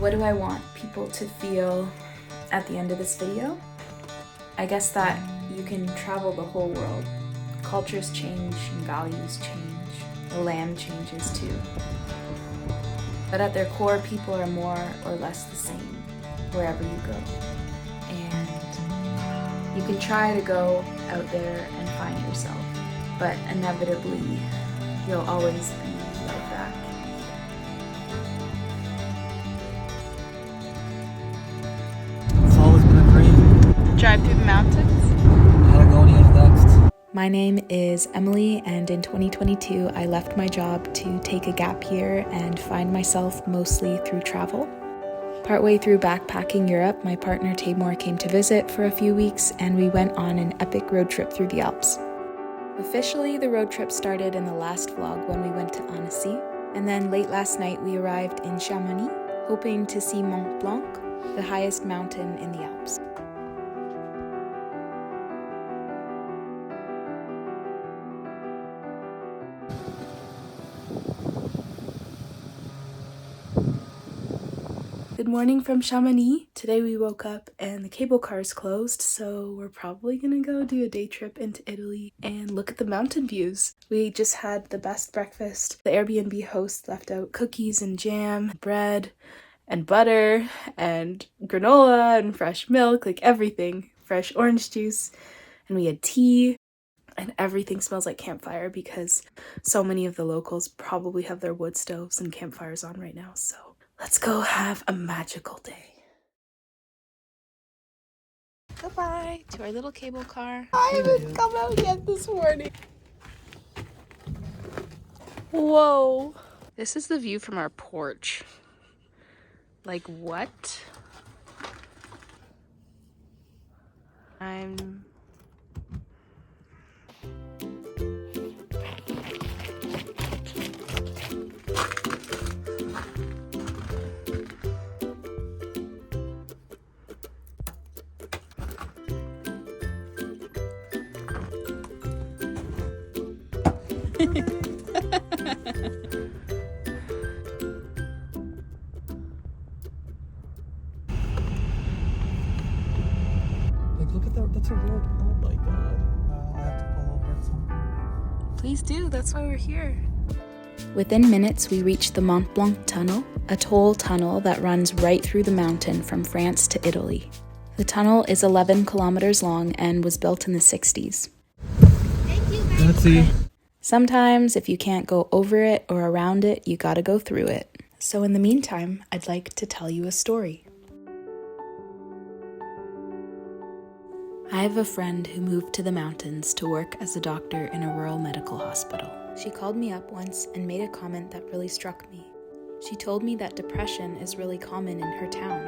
What do I want people to feel at the end of this video? I guess that you can travel the whole world. Cultures change and values change. The land changes too. But at their core, people are more or less the same wherever you go. And you can try to go out there and find yourself, but inevitably you'll always be right back. It's always been a dream. Drive through the mountains. Patagonia's next. My name is Emily, and in 2022 I left my job to take a gap year and find myself mostly through travel. Partway through backpacking Europe, my partner Tamor came to visit for a few weeks, and we went on an epic road trip through the Alps. Officially, the road trip started in the last vlog when we went to Annecy, and then late last night we arrived in Chamonix, hoping to see Mont Blanc, the highest mountain in the Alps. Good morning from Chamonix. Today we woke up and the cable car is closed, so we're probably gonna go do a day trip into Italy and look at the mountain views. We just had the best breakfast. The Airbnb host left out cookies and jam, bread and butter and granola and fresh milk, like everything, fresh orange juice, and we had tea. And everything smells like campfire because so many of the locals probably have their wood stoves and campfires on right now, so let's go have a magical day. Goodbye to our little cable car. I haven't come out yet this morning. Whoa. This is the view from our porch. Like, what? I'm... Like, look at that. That's a road. Oh my god. I have to pull over at some point. Please do, that's why we're here. Within minutes, we reached the Mont Blanc tunnel, a toll tunnel that runs right through the mountain from France to Italy. The tunnel is 11 kilometers long and was built in the 60s. Let's see. Sometimes, if you can't go over it or around it, you gotta go through it. So in the meantime, I'd like to tell you a story. I have a friend who moved to the mountains to work as a doctor in a rural medical hospital. She called me up once and made a comment that really struck me. She told me that depression is really common in her town.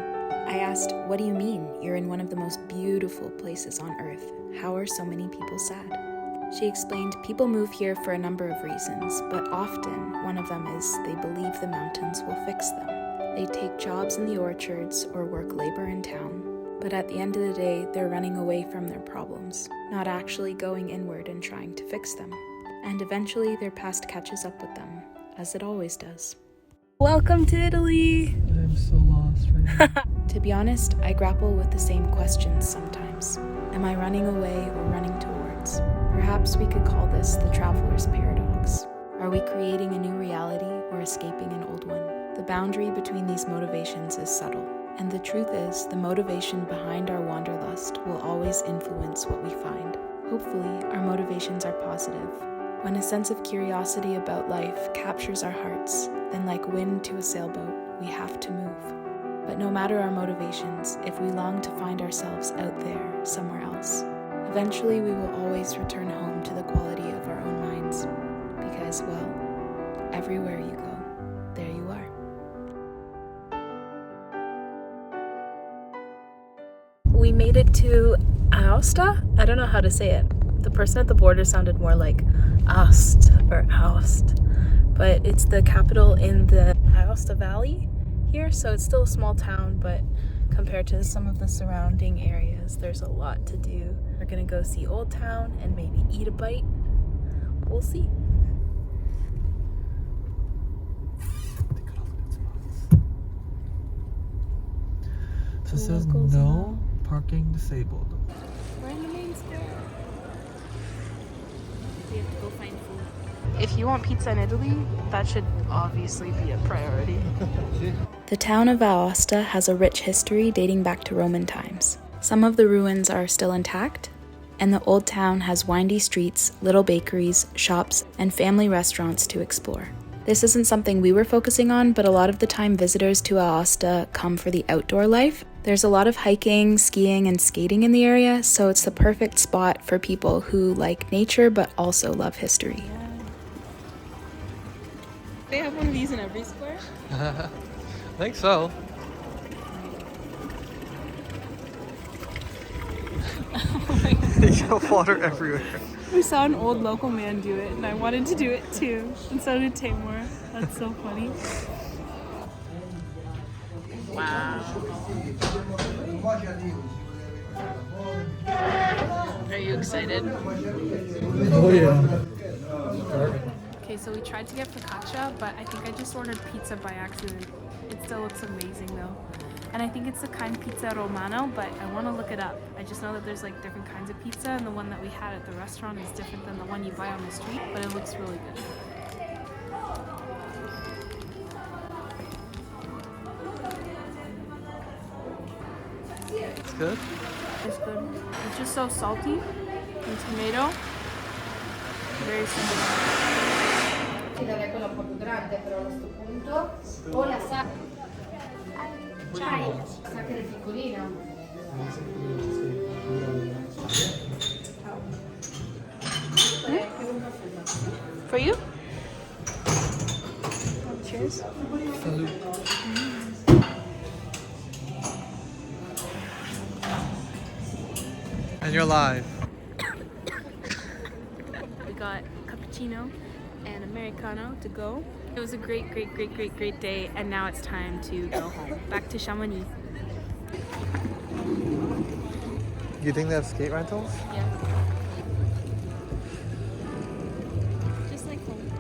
I asked, "What do you mean? You're in one of the most beautiful places on earth. How are so many people sad?" She explained people move here for a number of reasons, but often one of them is they believe the mountains will fix them. They take jobs in the orchards or work labor in town. But at the end of the day, they're running away from their problems, not actually going inward and trying to fix them. And eventually their past catches up with them, as it always does. Welcome to Italy! I'm so lost right now. To be honest, I grapple with the same questions sometimes. Am I running away or running towards? Perhaps we could call this the traveler's paradox. Are we creating a new reality or escaping an old one? The boundary between these motivations is subtle. And the truth is, the motivation behind our wanderlust will always influence what we find. Hopefully, our motivations are positive. When a sense of curiosity about life captures our hearts, then like wind to a sailboat, we have to move. But no matter our motivations, if we long to find ourselves out there, somewhere else, eventually we will always return home to the quality of our own minds. Because, well, everywhere you go, there you are. We made it to Aosta? I don't know how to say it. The person at the border sounded more like Aost or Aost. But it's the capital in the Aosta Valley here, so it's still a small town, but compared to some of the surrounding areas, there's a lot to do. We're gonna go see Old Town and maybe eat a bite. We'll see. So it says Locals no parking disabled. We're in the main square. We have to go find food. If you want pizza in Italy, that should obviously be a priority. The town of Aosta has a rich history dating back to Roman times. Some of the ruins are still intact, and the old town has windy streets, little bakeries, shops, and family restaurants to explore. This isn't something we were focusing on, but a lot of the time visitors to Aosta come for the outdoor life. There's a lot of hiking, skiing, and skating in the area, so it's the perfect spot for people who like nature but also love history. They have one of these in every square? I think so. You got water everywhere. We saw an old local man do it, and I wanted to do it too. And so did Tamor. That's so funny. Wow. Are you excited? Oh yeah. Okay, so we tried to get focaccia, but I think I just ordered pizza by accident. It still looks amazing though. And I think it's the kind pizza romano, but I want to look it up. I just know that there's like different kinds of pizza, and the one that we had at the restaurant is different than the one you buy on the street, but it looks really good. It's good. It's good. It's just so salty and tomato. Very simple. Avrei quella un po' più grande però a questo punto o la sacchera piccolina. For you? Cheers. Salud. And you're live. We got cappuccino and Americano to go. It was a great day, and now it's time to go home. Back to Chamonix. You think they have skate rentals? Yeah. Just like home.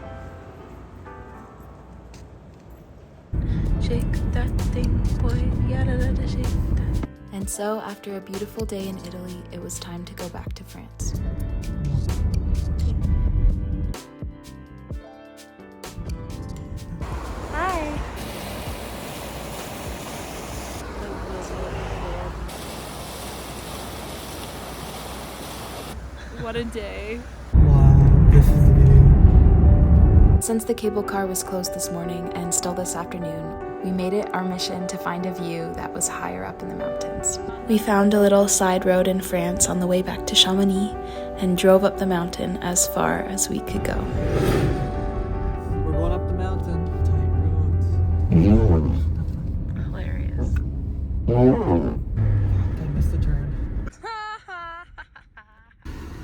Shake that thing, boy, yada shake that. And so, after a beautiful day in Italy, it was time to go back to France. Hi. What a day. Wow, this is the view. Since the cable car was closed this morning and still this afternoon, we made it our mission to find a view that was higher up in the mountains. We found a little side road in France on the way back to Chamonix and drove up the mountain as far as we could go. We're going up the mountain. Tight roads. Hilarious. I missed the turn.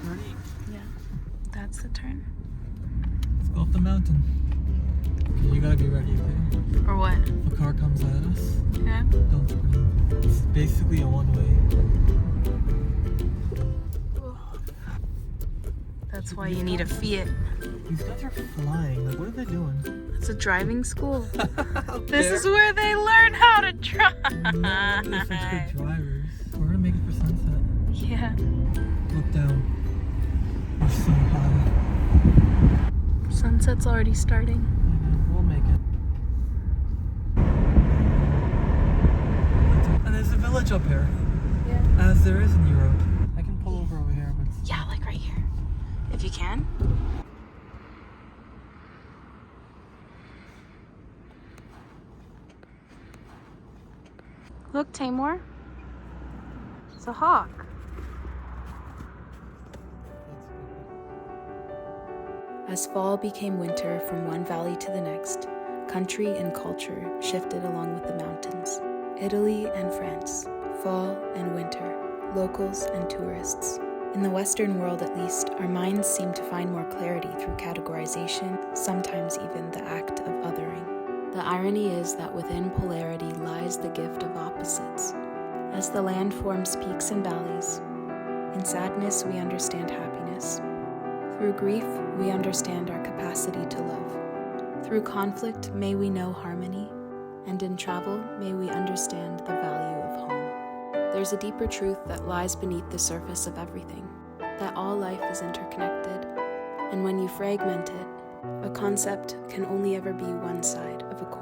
Ready? Yeah, that's the turn. Let's go up the mountain. Okay, you gotta be ready, okay? Or what? If a car comes at us, Yeah. don't scream. It's basically a one-way. That's why you need a Fiat. These guys are flying. Like, what are they doing? It's a driving school. Out This there. is where they learn how to drive. No, they're such good drivers. We're gonna make it for sunset. Yeah. Look down. We're so high. Sunset's already starting. We'll make it. And there's a village up here. Yeah. As there is in Europe. I can pull over here, but it's... Yeah, like right here. If you can. Look, Tamor. It's a hawk. As fall became winter from one valley to the next, country and culture shifted along with the mountains. Italy and France, fall and winter, locals and tourists. In the Western world, at least, our minds seem to find more clarity through categorization, sometimes even the act of othering. The irony is that within polarity lies the gift of opposites. As the land forms peaks and valleys, in sadness we understand happiness. Through grief, we understand our capacity to love. Through conflict, may we know harmony. And in travel, may we understand the value of home. There's a deeper truth that lies beneath the surface of everything, that all life is interconnected, and when you fragment it, a concept can only ever be one side of a coin.